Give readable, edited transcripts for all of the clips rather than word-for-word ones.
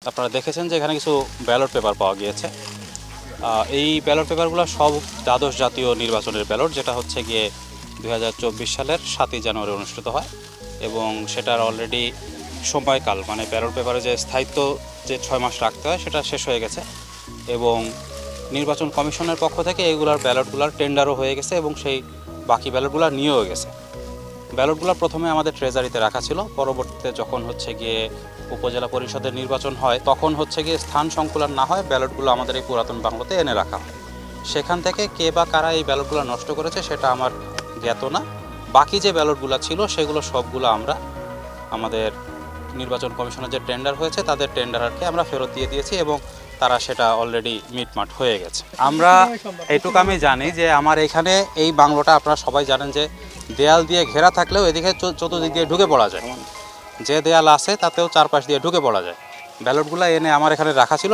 আপনারা দেখেছেন যে এখানে কিছু ব্যালট পেপার পাওয়া গিয়েছে। এই ব্যালট পেপারগুলো সব দ্বাদশ জাতীয় নির্বাচনের ব্যালট, যেটা হচ্ছে গিয়ে 2024 সালের 7ই জানুয়ারি অনুষ্ঠিত হয় এবং সেটার অলরেডি সময়কাল মানে ব্যালট পেপারে যে স্থায়িত্ব যে 6 মাস রাখতে হয় সেটা শেষ হয়ে গেছে এবং নির্বাচন কমিশনের পক্ষ থেকে এইগুলার ব্যালটগুলোর টেন্ডারও হয়ে গেছে এবং সেই বাকি ব্যালটগুলো নিয়েও গেছে। ব্যালটগুলো প্রথমে আমাদের ট্রেজারিতে রাখা ছিল, পরবর্তীতে যখন হচ্ছে গিয়ে উপজেলা পরিষদের নির্বাচন হয় তখন হচ্ছে গিয়ে স্থান সংকুলন না হয় ব্যালটগুলো আমাদের এই পুরাতন বাংলোতে এনে রাখা হয়। সেখান থেকে কে বা কারা এই ব্যালটগুলো নষ্ট করেছে সেটা আমার জ্ঞাত না। বাকি যে ব্যালটগুলো ছিল সেগুলো সবগুলো আমরা আমাদের নির্বাচন কমিশনের যে টেন্ডার হয়েছে তাদের টেন্ডারকে আমরা ফেরত দিয়ে দিয়েছি এবং তারা সেটা অলরেডি মিটমাট হয়ে গেছে। আমরা এইটুকু আমি জানি যে আমার এখানে এই বাংলোটা আপনারা সবাই জানেন যে দেয়াল দিয়ে ঘেরা থাকলেও এদিকে চতুর্দিক দিয়ে ঢুকে পড়া যায়, যে দেয়াল আছে তাতেও চারপাশ দিয়ে ঢুকে পড়া যায়। ব্যালটগুলো এনে আমার এখানে রাখা ছিল,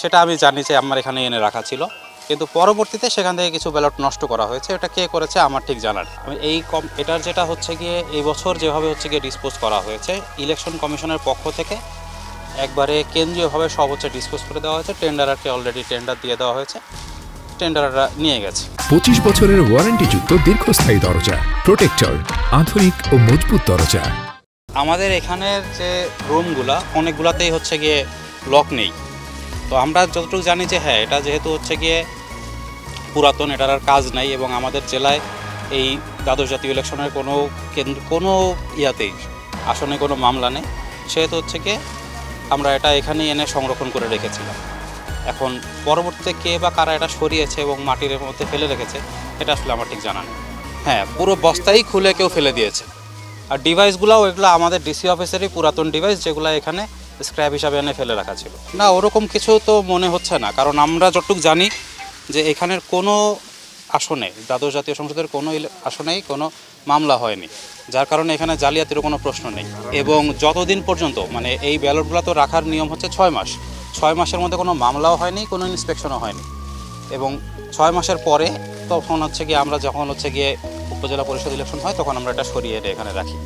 সেটা আমি জানি যে আমার এখানে এনে রাখা ছিল, কিন্তু পরবর্তীতে সেখান থেকে কিছু ব্যালট নষ্ট করা হয়েছে। এটা কে করেছে আমার ঠিক জানার। আমি এটার যেটা হচ্ছে গিয়ে এই বছর যেভাবে হচ্ছে গিয়ে ডিসপোজ করা হয়েছে ইলেকশন কমিশনের পক্ষ থেকে একবারে কেন্দ্রীয়ভাবে সব হচ্ছে ডিসপোজ করে দেওয়া হয়েছে। টেন্ডারকে অলরেডি টেন্ডার দিয়ে দেওয়া হয়েছে, টেন্ডাররা নিয়ে গেছে। 25 বছরের ওয়ারেন্টিযুক্ত দীর্ঘস্থায়ী দরজা প্রোটেক্টর, আধুনিক ও মজবুত দরজা। আমাদের এখানের যে রুমগুলা অনেকগুলাতেই হচ্ছে গিয়ে লক নেই, তো আমরা যতটুকু জানি যে হ্যাঁ এটা যেহেতু হচ্ছে গিয়ে পুরাতন, এটার আর কাজ নাই এবং আমাদের জেলায় এই দ্বাদশ জাতীয় ইলেকশনের কোনো ইয়াতেই আসনে কোনো মামলা নেই, সেহেতু হচ্ছে গিয়ে আমরা এটা এখানে এনে সংরক্ষণ করে রেখেছিলাম। এখন পরবর্তীতে কে বা কারা এটা সরিয়েছে এবং মাটির মধ্যে ফেলে রেখেছে এটা আসলে আমার ঠিক জানা নেই। হ্যাঁ, পুরো বস্তাই খুলে কেউ ফেলে দিয়েছে। আর ডিভাইসগুলোও এগুলো আমাদের ডিসি অফিসেরই পুরাতন ডিভাইস, যেগুলো এখানে স্ক্র্যাপ হিসাবে এনে ফেলে রাখা ছিল। না, ওরকম কিছু তো মনে হচ্ছে না, কারণ আমরা যতটুকু জানি যে এখানের কোনো আসনে দ্বাদশ জাতীয় সংসদের কোনো আসনেই কোনো মামলা হয়নি, যার কারণে এখানে জালিয়াতিরও কোনো প্রশ্ন নেই। এবং যতদিন পর্যন্ত মানে এই ব্যালটগুলো তো রাখার নিয়ম হচ্ছে 6 মাস, 6 মাসের মধ্যে কোনো মামলাও হয়নি, কোনো ইন্সপেকশনও হয়নি এবং 6 মাসের পরে তখন হচ্ছে গিয়ে আমরা যখন হচ্ছে গিয়ে উপজেলা পরিষদ ইলেকশন হয় তখন আমরা এটা সরিয়ে এনে এখানে রাখি।